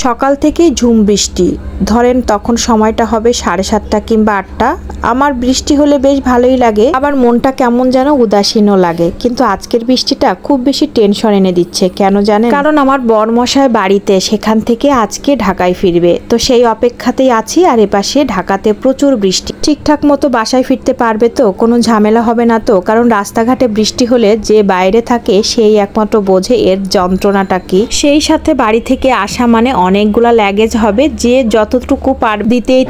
সকাল থেকেই ঝুম বৃষ্টি, ধরেন তখন সময়টা হবে 7:30 কিংবা 8টা। আমার বৃষ্টি হলে বেশ ভালোই লাগে, আবার মনটা কেমন যেন উদাসীনও লাগে। কিন্তু আজকের বৃষ্টিটা খুব বেশি টেনশন এনে দিচ্ছে, কেন জানেন? কারণ আমার বরমশাই বাড়িতে, সেখান থেকে আজকে ঢাকায় ফিরবে, তো সেই অপেক্ষাতেই আছি। আর এপাশে ঢাকাতে প্রচুর বৃষ্টি, ঠিকঠাক মতো বাসায় ফিরতে পারবে তো? কোনো ঝামেলা হবে না তো? কারণ রাস্তাঘাটে বৃষ্টি হলে যে বাইরে থাকে সেই একমাত্র বোঝে এর যন্ত্রণাটা কি। সেই সাথে বাড়ি থেকে আসা মানে অনেকগুলা ল্যাগেজ হবে, যে যতটুকু পার দিতেই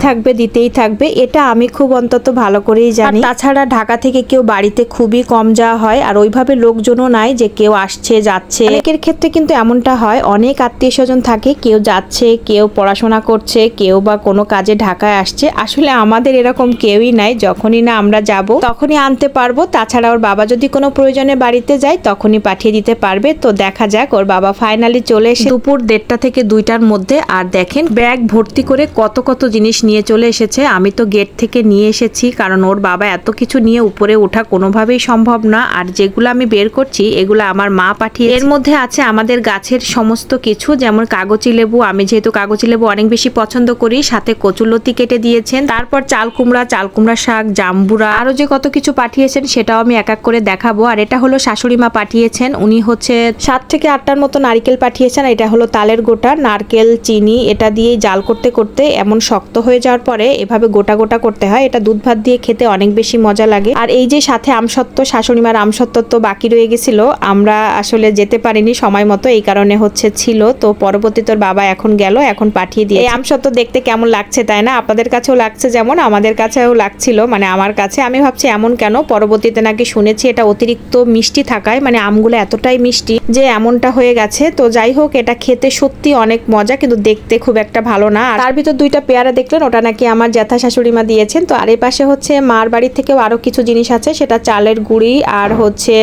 থাকবে। এটা আমি খুব অন্তত ভালো করেই জানি। তাছাড়া ঢাকা থেকে কেউ বাড়িতে খুবই কম যাওয়া হয়, আর ওইভাবে লোকজনও নাই যে কেউ আসছে যাচ্ছে। অনেকের ক্ষেত্রে কিন্তু এমনটা হয়, অনেক আত্মীয় স্বজন থাকে, কেউ যাচ্ছে, কেউ পড়াশোনা করছে, কেউ বা কোনো কাজে ঢাকায় আসছে। আসলে আমাদের এরকম কেউই নাই, যখনই না আমরা যাব তখনই আনতে পারবো। তাছাড়া ওর বাবা যদি কোনো প্রয়োজনে বাড়িতে যায় তখনই পাঠিয়ে দিতে পারবে। তো দেখা যাক, ওর বাবা ফাইনালি চলে এসে দুপুর 1:30 থেকে 2টার মধ্যে। আর দেখেন ব্যাগ ভর্তি করে কত কত জিনিস নিয়ে চলে এসেছে। আমি তো গেট থেকে নিয়ে এসেছি, কারণ ওর বাবা এত কিছু নিয়ে উপরে ওঠা কোনোভাবেই সম্ভব না। আর যেগুলো আমি বের করছি এগুলো আমার মা পাঠিয়ে। এর মধ্যে আছে আমাদের গাছের সমস্ত কিছু, যেমন কাগজি লেবু, আমি যেহেতু কাগজি লেবু অনেক বেশি পছন্দ করি, সাথে কচুলতি কেটে দিয়েছেন। তারপর চাল কুমড়া শাক, জাম্বুরা, আরো যে কত কিছু পাঠিয়েছেন সেটাও আমি এক এক করে দেখাবো। আর এটা হলো শাশুড়ি মা পাঠিয়েছেন, উনি হচ্ছে 7 থেকে 8টার মতো নারকেল পাঠিয়েছেন। এটা হলো তালের গোটা, নারকেল, চিনি, এটা দিয়ে জাল করতে করতে এমন শক্ত হয়ে যাওয়ার পরে এভাবে গোটা গোটা করতে হয়। এটা দুধ ভাত দিয়ে খেতে অনেক বেশি মজা লাগে। আর এই যে সাথে আমসত্ত্ব, শাশুড়ি মার আমসত্ত্ব তো বাকি রয়ে গেছিল, আমরা আসলে যেতে পারিনি সময় মতো, এই কারণে হচ্ছে ছিল। তো পরবর্তী তোর বাবা এখন গেল, এখন পাঠিয়ে দিয়ে। এই আমসত্ত্ব দেখতে কেমন লাগছে তাই না? আপনাদের কাছেও লাগছে যেমন আমাদের কাছেও লাগছিল, মানে আমার কাছে। আমি ভাবছি এমন কেন, পরবর্তীতে নাকি শুনেছি এটা অতিরিক্ত মিষ্টি থাকায়, মানে আমগুলো এতটাই মিষ্টি যে এমনটা হয়ে গেছে। তো যাই হোক, এটা খেতে সত্যি অনেক মজা, কিন্তু দেখতে খুব একটা ভালো না। আর তার ভিতর 2টা পেয়ারা দেখলেন, ওটা নাকি আমার জ্যাঠা শাশুড়ি মা দিয়েছেন। তো আর এই পাশে হচ্ছে মার বাড়ি থেকেও আরো কিছু জিনিস আছে, সেটা চালের গুঁড়ি, আর হচ্ছে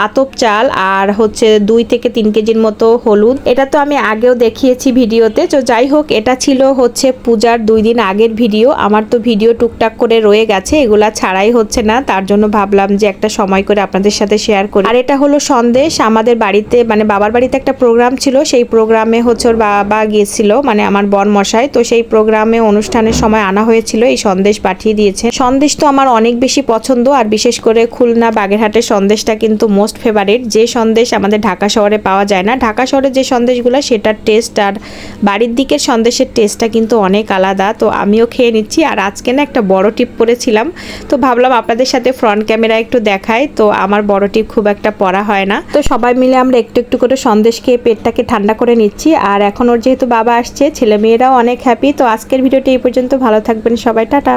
আতপ চাল, আর হচ্ছে 2 থেকে 3 কেজির মতো হলুদ। এটা তো আমি আগেও দেখিয়েছি ভিডিওতে। তো যাই হোক, এটা ছিল হচ্ছে পূজার 2 দিন আগের ভিডিও। আমার তো ভিডিও টুকটাক করে রয়ে গেছে, এগুলা ছাড়াই হচ্ছে না, তার জন্য ভাবলাম যে একটা সময় করে আপনাদের সাথে শেয়ার করি। আর এটা হলো সন্দেশ, আমাদের বাড়িতে মানে বাবার বাড়িতে একটা প্রোগ্রাম ছিল, সেই প্রোগ্রামে হচ্ছে ওর বাবা গিয়েছিল, মানে আমার বরমশাই। তো সেই প্রোগ্রামে অনুষ্ঠানের সময় আনা হয়েছিল, এই সন্দেশ পাঠিয়ে দিয়েছে। সন্দেশ তো আমার অনেক বেশি পছন্দ, আর বিশেষ করে খুলনা বাগেরহাটের সন্দেশটা কিন্তু মোস্ট ফেভারিট। যে সন্দেশ আমাদের ঢাকা শহরে পাওয়া যায় না। ঢাকা শহরে যে সন্দেশগুলো সেটার টেস্ট আর বাড়ির দিকের সন্দেশের টেস্টটা কিন্তু অনেক আলাদা। তো আমিও খেয়ে নিচ্ছি। আর আজকে না একটা বড় টিপ পরেছিলাম, তো ভাবলাম আপনাদের সাথে ফ্রন্ট ক্যামেরা একটু দেখাই। তো আমার বড় টিপ খুব একটা পরা হয় না, তো সবাই মিলে আমরা একটু একটু করে সন্দেশ খেয়ে পেটটাকে ঠান্ডা করে নিচ্ছি। আর এখন ওর যেহেতু বাবা আসছে, ছেলে মেয়েরাও অনেক হ্যাপি। তো আজকের ভিডিওটি এই পর্যন্ত, ভালো থাকবেন সবাই, টাটা।